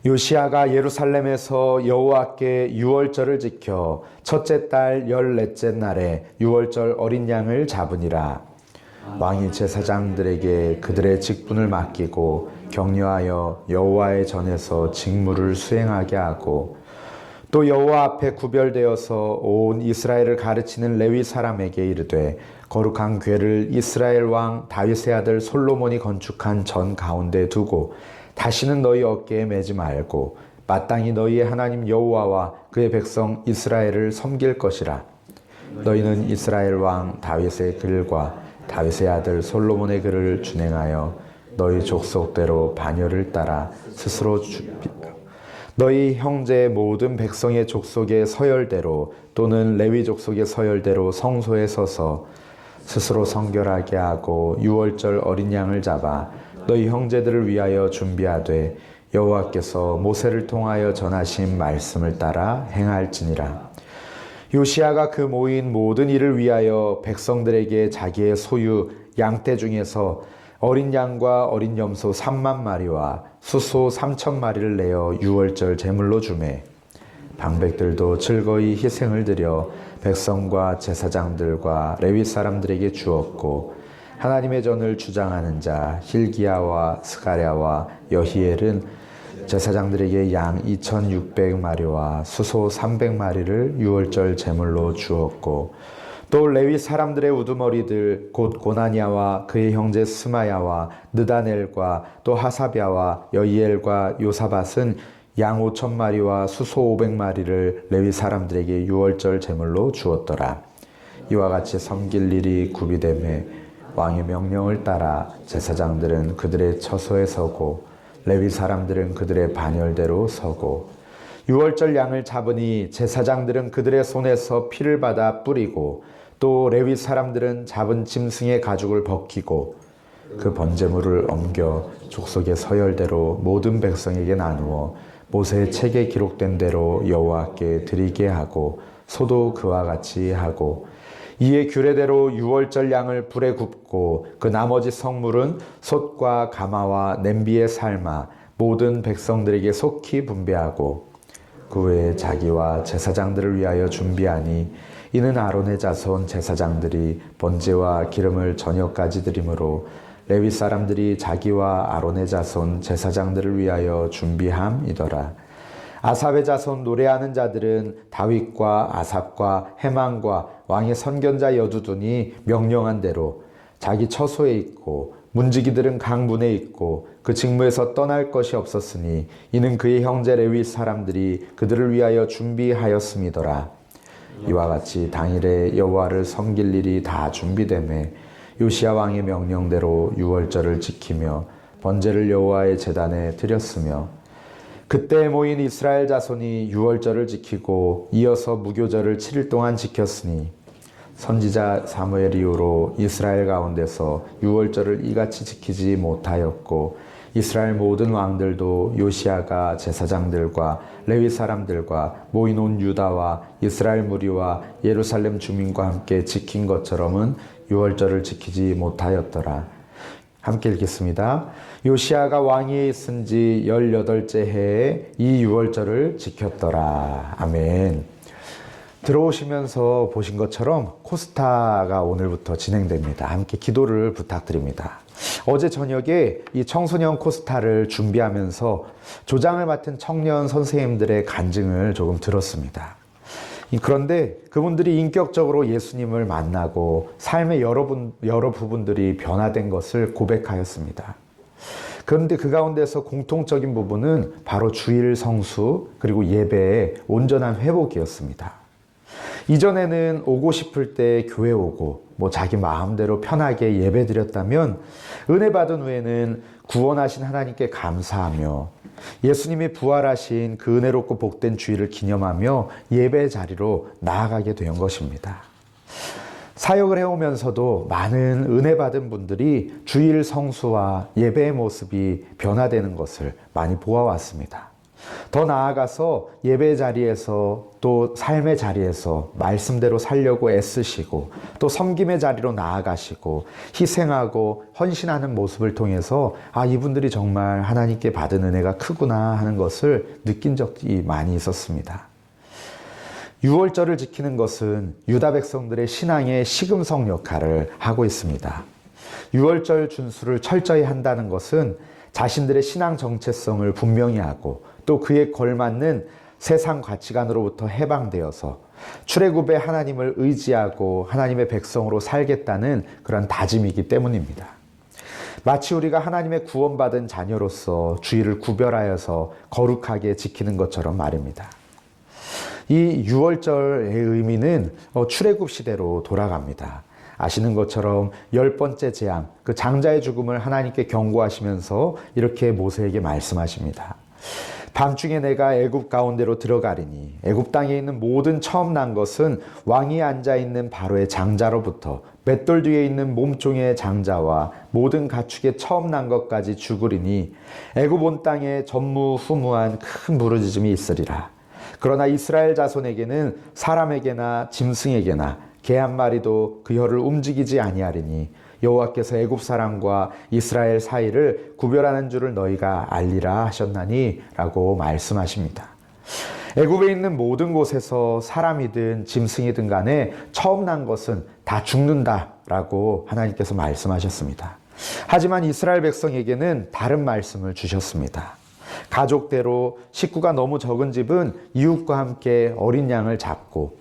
요시야가 예루살렘에서 여호와께 유월절을 지켜 첫째 달 14째 날에 유월절 어린 양을 잡으니라. 왕이 제사장들에게 그들의 직분을 맡기고 격려하여 여호와의 전에서 직무를 수행하게 하고, 또 여호와 앞에 구별되어서 온 이스라엘을 가르치는 레위 사람에게 이르되, 거룩한 궤를 이스라엘 왕 다윗의 아들 솔로몬이 건축한 전 가운데 두고 다시는 너희 어깨에 매지 말고 마땅히 너희의 하나님 여호와와 그의 백성 이스라엘을 섬길 것이라. 너희는 이스라엘 왕 다윗의 글과 다윗의 아들 솔로몬의 글을 준행하여 너희 족속대로 반열을 따라 스스로 너희 형제 모든 백성의 족속의 서열대로 또는 레위 족속의 서열대로 성소에 서서 스스로 성결하게 하고 유월절 어린 양을 잡아 너희 형제들을 위하여 준비하되 여호와께서 모세를 통하여 전하신 말씀을 따라 행할지니라. 요시야가 그 모인 모든 일을 위하여 백성들에게 자기의 소유 양떼 중에서 어린 양과 어린 염소 3만 마리와 수소 3천 마리를 내어 유월절 제물로 주매, 방백들도 즐거이 희생을 드려 백성과 제사장들과 레위 사람들에게 주었고, 하나님의 전을 주장하는 자 hil기야와 스가랴와 여히엘은 제사장들에게 양 2,600마리와 수소 300마리를 유월절 제물로 주었고, 또 레위 사람들의 우두머리들 곧 고나니아와 그의 형제 스마야와 느다넬과 또 하사랴와 여히엘과 요사밧은 양 5,000마리와 수소 500마리를 레위 사람들에게 유월절 제물로 주었더라. 이와 같이 섬길 일이 구비되매 왕의 명령을 따라 제사장들은 그들의 처소에 서고 레위 사람들은 그들의 반열대로 서고, 유월절 양을 잡으니 제사장들은 그들의 손에서 피를 받아 뿌리고, 또 레위 사람들은 잡은 짐승의 가죽을 벗기고 그 번제물을 옮겨 족속의 서열대로 모든 백성에게 나누어 모세의 책에 기록된 대로 여호와께 드리게 하고, 소도 그와 같이 하고, 이에 규례대로 유월절 양을 불에 굽고 그 나머지 성물은 솥과 가마와 냄비에 삶아 모든 백성들에게 속히 분배하고, 그 외에 자기와 제사장들을 위하여 준비하니, 이는 아론의 자손 제사장들이 번제와 기름을 저녁까지 드리므로 레위 사람들이 자기와 아론의 자손 제사장들을 위하여 준비함이더라. 아삽의 자손 노래하는 자들은 다윗과 아삽과 헤만과 왕의 선견자 여두둔이 명령한 대로 자기 처소에 있고, 문지기들은 강문에 있고 그 직무에서 떠날 것이 없었으니 이는 그의 형제 레위 사람들이 그들을 위하여 준비하였음이더라. 이와 같이 당일에 여호와를 섬길 일이 다 준비되매 요시야 왕의 명령대로 유월절을 지키며 번제를 여호와의 제단에 드렸으며, 그때 모인 이스라엘 자손이 유월절을 지키고 이어서 무교절을 7일 동안 지켰으니, 선지자 사무엘 이후로 이스라엘 가운데서 유월절을 이같이 지키지 못하였고, 이스라엘 모든 왕들도 요시야가 제사장들과 레위 사람들과 모인 온 유다와 이스라엘 무리와 예루살렘 주민과 함께 지킨 것처럼은 유월절을 지키지 못하였더라. 함께 읽겠습니다. 요시야가 왕위에 있은 지 18째 해에 이 유월절을 지켰더라. 아멘. 들어오시면서 보신 것처럼 코스타가 오늘부터 진행됩니다. 함께 기도를 부탁드립니다. 어제 저녁에 이 청소년 코스타를 준비하면서 조장을 맡은 청년 선생님들의 간증을 조금 들었습니다. 그런데 그분들이 인격적으로 예수님을 만나고 삶의 여러 부분들이 변화된 것을 고백하였습니다. 그런데 그 가운데서 공통적인 부분은 바로 주일 성수 그리고 예배의 온전한 회복이었습니다. 이전에는 오고 싶을 때 교회 오고 자기 마음대로 편하게 예배 드렸다면, 은혜 받은 후에는 구원하신 하나님께 감사하며 예수님이 부활하신 그 은혜롭고 복된 주일을 기념하며 예배 자리로 나아가게 된 것입니다. 사역을 해오면서도 많은 은혜 받은 분들이 주일 성수와 예배의 모습이 변화되는 것을 많이 보아왔습니다. 더 나아가서 예배 자리에서 또 삶의 자리에서 말씀대로 살려고 애쓰시고 또 섬김의 자리로 나아가시고 희생하고 헌신하는 모습을 통해서 이분들이 정말 하나님께 받은 은혜가 크구나 하는 것을 느낀 적이 많이 있었습니다. 유월절을 지키는 것은 유다 백성들의 신앙의 시금석 역할을 하고 있습니다. 유월절 준수를 철저히 한다는 것은 자신들의 신앙 정체성을 분명히 하고 또 그에 걸맞는 세상 가치관으로부터 해방되어서 출애굽의 하나님을 의지하고 하나님의 백성으로 살겠다는 그런 다짐이기 때문입니다. 마치 우리가 하나님의 구원받은 자녀로서 주일을 구별하여서 거룩하게 지키는 것처럼 말입니다. 이 유월절의 의미는 출애굽 시대로 돌아갑니다. 아시는 것처럼 10번째 재앙, 그 장자의 죽음을 하나님께 경고하시면서 이렇게 모세에게 말씀하십니다. 밤중에 내가 애굽 가운데로 들어가리니 애굽 땅에 있는 모든 처음 난 것은 왕이 앉아있는 바로의 장자로부터 맷돌 뒤에 있는 몸종의 장자와 모든 가축의 처음 난 것까지 죽으리니 애굽 온 땅에 전무후무한 큰 부르짖음이 있으리라. 그러나 이스라엘 자손에게는 사람에게나 짐승에게나 개 한 마리도 그 혀를 움직이지 아니하리니 여호와께서 애굽 사람과 이스라엘 사이를 구별하는 줄을 너희가 알리라 하셨나니 라고 말씀하십니다. 애굽에 있는 모든 곳에서 사람이든 짐승이든 간에 처음 난 것은 다 죽는다 라고 하나님께서 말씀하셨습니다. 하지만 이스라엘 백성에게는 다른 말씀을 주셨습니다. 가족대로 식구가 너무 적은 집은 이웃과 함께 어린 양을 잡고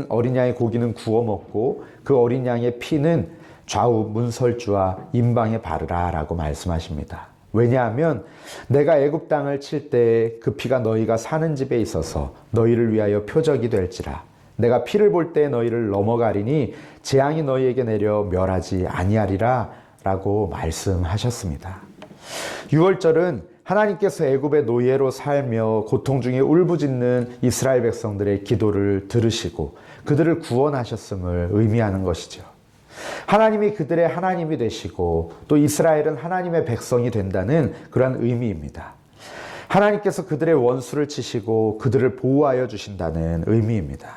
어린 양의 고기는 구워 먹고 그 어린 양의 피는 좌우 문설주와 임방에 바르라 라고 말씀하십니다. 왜냐하면 내가 애굽 땅을 칠 때 그 피가 너희가 사는 집에 있어서 너희를 위하여 표적이 될지라. 내가 피를 볼 때 너희를 넘어가리니 재앙이 너희에게 내려 멸하지 아니하리라 라고 말씀하셨습니다. 유월절은 하나님께서 애굽의 노예로 살며 고통 중에 울부짖는 이스라엘 백성들의 기도를 들으시고 그들을 구원하셨음을 의미하는 것이죠. 하나님이 그들의 하나님이 되시고 또 이스라엘은 하나님의 백성이 된다는 그런 의미입니다. 하나님께서 그들의 원수를 치시고 그들을 보호하여 주신다는 의미입니다.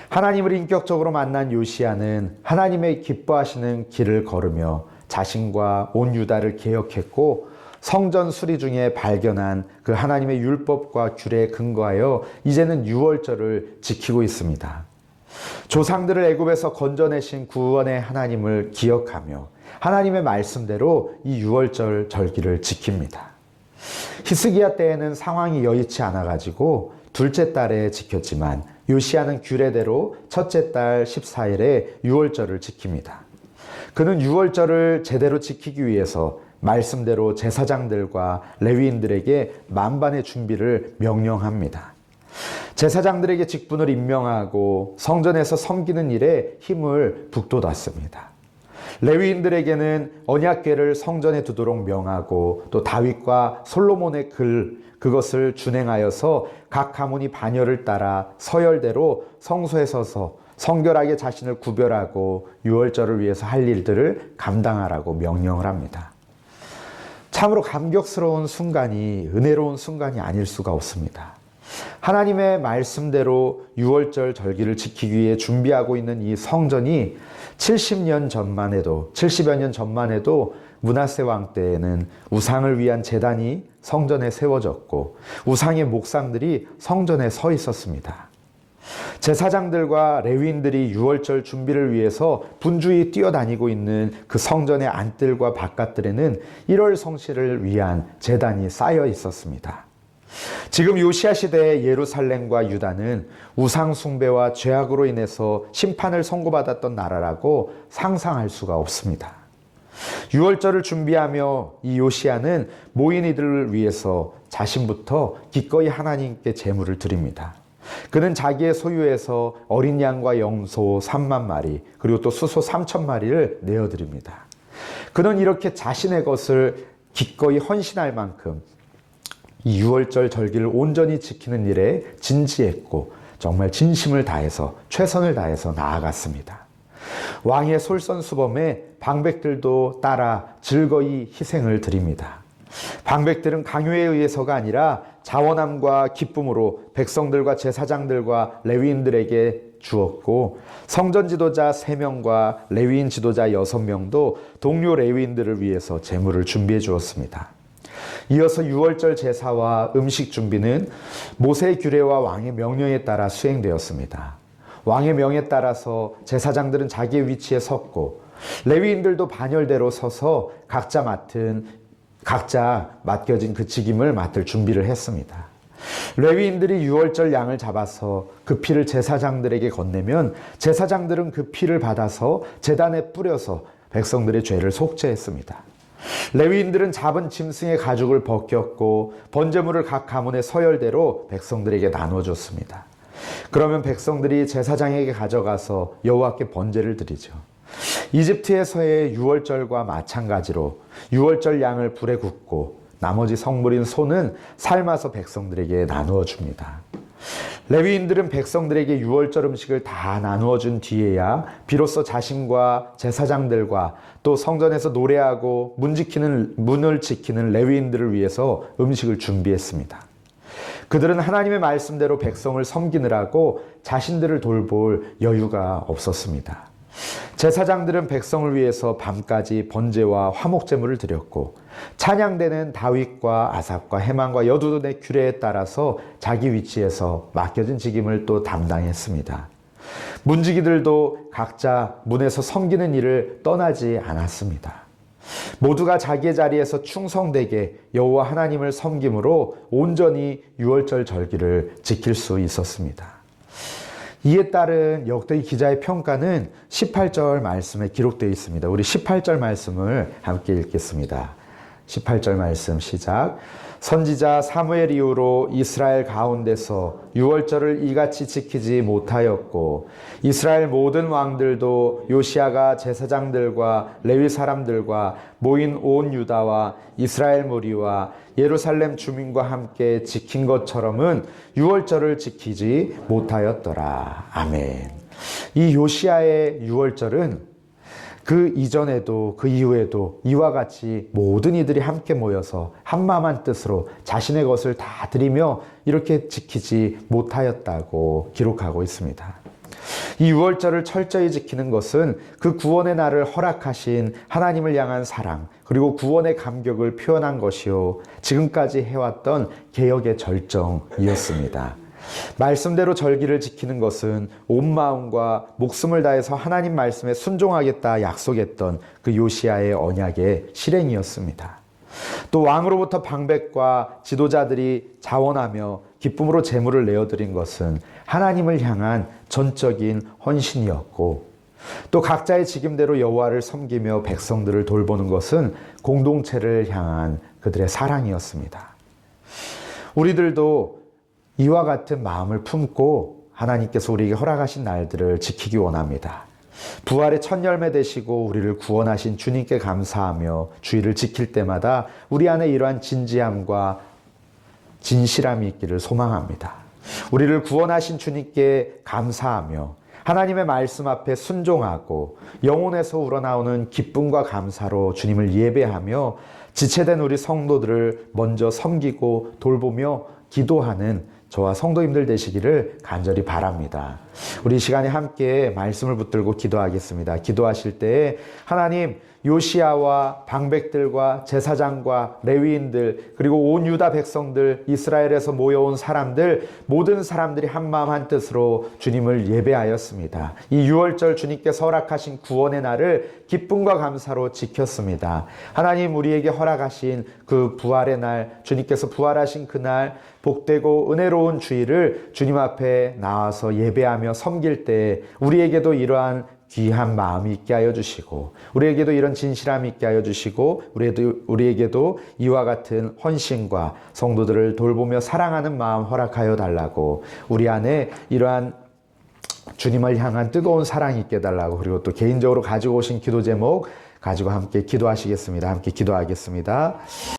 하나님을 인격적으로 만난 요시야는 하나님의 기뻐하시는 길을 걸으며 자신과 온 유다를 개혁했고 성전 수리 중에 발견한 그 하나님의 율법과 규례에 근거하여 이제는 유월절을 지키고 있습니다. 조상들을 애굽에서 건져내신 구원의 하나님을 기억하며 하나님의 말씀대로 이 유월절 절기를 지킵니다. 히스기야 때에는 상황이 여의치 않아가지고 둘째 달에 지켰지만 요시야는 규례대로 첫째 달 14일에 유월절을 지킵니다. 그는 유월절을 제대로 지키기 위해서 말씀대로 제사장들과 레위인들에게 만반의 준비를 명령합니다. 제사장들에게 직분을 임명하고 성전에서 섬기는 일에 힘을 북돋았습니다. 레위인들에게는 언약궤를 성전에 두도록 명하고 또 다윗과 솔로몬의 그것을 준행하여서 각 가문이 반열을 따라 서열대로 성소에 서서 성결하게 자신을 구별하고 유월절을 위해서 할 일들을 감당하라고 명령을 합니다. 참으로 감격스러운 순간이 은혜로운 순간이 아닐 수가 없습니다. 하나님의 말씀대로 유월절 절기를 지키기 위해 준비하고 있는 이 성전이 70여 년 전만 해도 므낫세 왕 때에는 우상을 위한 제단이 성전에 세워졌고 우상의 목상들이 성전에 서 있었습니다. 제사장들과 레위인들이 유월절 준비를 위해서 분주히 뛰어다니고 있는 그 성전의 안뜰과 바깥들에는 1월 성실을 위한 제단이 쌓여 있었습니다. 지금 요시야 시대의 예루살렘과 유다는 우상 숭배와 죄악으로 인해서 심판을 선고받았던 나라라고 상상할 수가 없습니다. 유월절을 준비하며 이 요시야는 모인 이들을 위해서 자신부터 기꺼이 하나님께 제물을 드립니다. 그는 자기의 소유에서 어린 양과 염소 3만 마리 그리고 또 수소 3천 마리를 내어드립니다. 그는 이렇게 자신의 것을 기꺼이 헌신할 만큼 이 유월절 절기를 온전히 지키는 일에 진지했고 정말 진심을 다해서 최선을 다해서 나아갔습니다. 왕의 솔선수범에 방백들도 따라 즐거이 희생을 드립니다. 방백들은 강요에 의해서가 아니라 자원함과 기쁨으로 백성들과 제사장들과 레위인들에게 주었고, 성전 지도자 3명과 레위인 지도자 6명도 동료 레위인들을 위해서 제물을 준비해 주었습니다. 이어서 유월절 제사와 음식 준비는 모세의 규례와 왕의 명령에 따라 수행되었습니다. 왕의 명에 따라서 제사장들은 자기의 위치에 섰고, 레위인들도 반열대로 서서 각자 맡겨진 그 직임을 맡을 준비를 했습니다. 레위인들이 유월절 양을 잡아서 그 피를 제사장들에게 건네면 제사장들은 그 피를 받아서 제단에 뿌려서 백성들의 죄를 속죄했습니다. 레위인들은 잡은 짐승의 가죽을 벗겼고 번제물을 각 가문의 서열대로 백성들에게 나눠줬습니다. 그러면 백성들이 제사장에게 가져가서 여호와께 번제를 드리죠. 이집트에서의 유월절과 마찬가지로 유월절 양을 불에 굽고 나머지 성물인 소는 삶아서 백성들에게 나누어 줍니다. 레위인들은 백성들에게 유월절 음식을 다 나누어 준 뒤에야 비로소 자신과 제사장들과 또 성전에서 노래하고 문을 지키는 레위인들을 위해서 음식을 준비했습니다. 그들은 하나님의 말씀대로 백성을 섬기느라고 자신들을 돌볼 여유가 없었습니다. 제사장들은 백성을 위해서 밤까지 번제와 화목제물을 드렸고, 찬양대는 다윗과 아삽과 헤만과 여두둔의 규례에 따라서 자기 위치에서 맡겨진 직임을 또 담당했습니다. 문지기들도 각자 문에서 섬기는 일을 떠나지 않았습니다. 모두가 자기의 자리에서 충성되게 여호와 하나님을 섬김으로 온전히 유월절 절기를 지킬 수 있었습니다. 이에 따른 역대기 기자의 평가는 18절 말씀에 기록되어 있습니다. 우리 18절 말씀을 함께 읽겠습니다. 18절 말씀 시작. 선지자 사무엘 이후로 이스라엘 가운데서 유월절을 이같이 지키지 못하였고, 이스라엘 모든 왕들도 요시야가 제사장들과 레위 사람들과 모인 온 유다와 이스라엘 무리와 예루살렘 주민과 함께 지킨 것처럼은 유월절을 지키지 못하였더라. 아멘. 이 요시야의 유월절은 그 이전에도 그 이후에도 이와 같이 모든 이들이 함께 모여서 한마음 한 뜻으로 자신의 것을 다 드리며 이렇게 지키지 못하였다고 기록하고 있습니다. 이 유월절을 철저히 지키는 것은 그 구원의 날을 허락하신 하나님을 향한 사랑, 그리고 구원의 감격을 표현한 것이요, 지금까지 해왔던 개혁의 절정이었습니다. 말씀대로 절기를 지키는 것은 온 마음과 목숨을 다해서 하나님 말씀에 순종하겠다 약속했던 그 요시야의 언약의 실행이었습니다. 또 왕으로부터 방백과 지도자들이 자원하며 기쁨으로 제물을 내어드린 것은 하나님을 향한 전적인 헌신이었고, 또 각자의 직임대로 여호와를 섬기며 백성들을 돌보는 것은 공동체를 향한 그들의 사랑이었습니다. 우리들도 이와 같은 마음을 품고 하나님께서 우리에게 허락하신 날들을 지키기 원합니다. 부활의 첫 열매 되시고 우리를 구원하신 주님께 감사하며 주일을 지킬 때마다 우리 안에 이러한 진지함과 진실함이 있기를 소망합니다. 우리를 구원하신 주님께 감사하며 하나님의 말씀 앞에 순종하고 영혼에서 우러나오는 기쁨과 감사로 주님을 예배하며 지체된 우리 성도들을 먼저 섬기고 돌보며 기도하는 저와 성도님들 되시기를 간절히 바랍니다. 우리 이 시간에 함께 말씀을 붙들고 기도하겠습니다. 기도하실 때에 하나님, 요시야와 방백들과 제사장과 레위인들, 그리고 온 유다 백성들, 이스라엘에서 모여온 사람들, 모든 사람들이 한마음 한뜻으로 주님을 예배하였습니다. 이 유월절 주님께서 허락하신 구원의 날을 기쁨과 감사로 지켰습니다. 하나님, 우리에게 허락하신 그 부활의 날, 주님께서 부활하신 그날 복되고 은혜로운 주일을 주님 앞에 나와서 예배하며 섬길 때 우리에게도 이러한 귀한 마음이 있게 하여 주시고, 우리에게도 이런 진실함이 있게 하여 주시고, 우리에게도 이와 같은 헌신과 성도들을 돌보며 사랑하는 마음 허락하여 달라고, 우리 안에 이러한 주님을 향한 뜨거운 사랑이 있게 해달라고, 그리고 또 개인적으로 가지고 오신 기도 제목 가지고 함께 기도하시겠습니다. 함께 기도하겠습니다.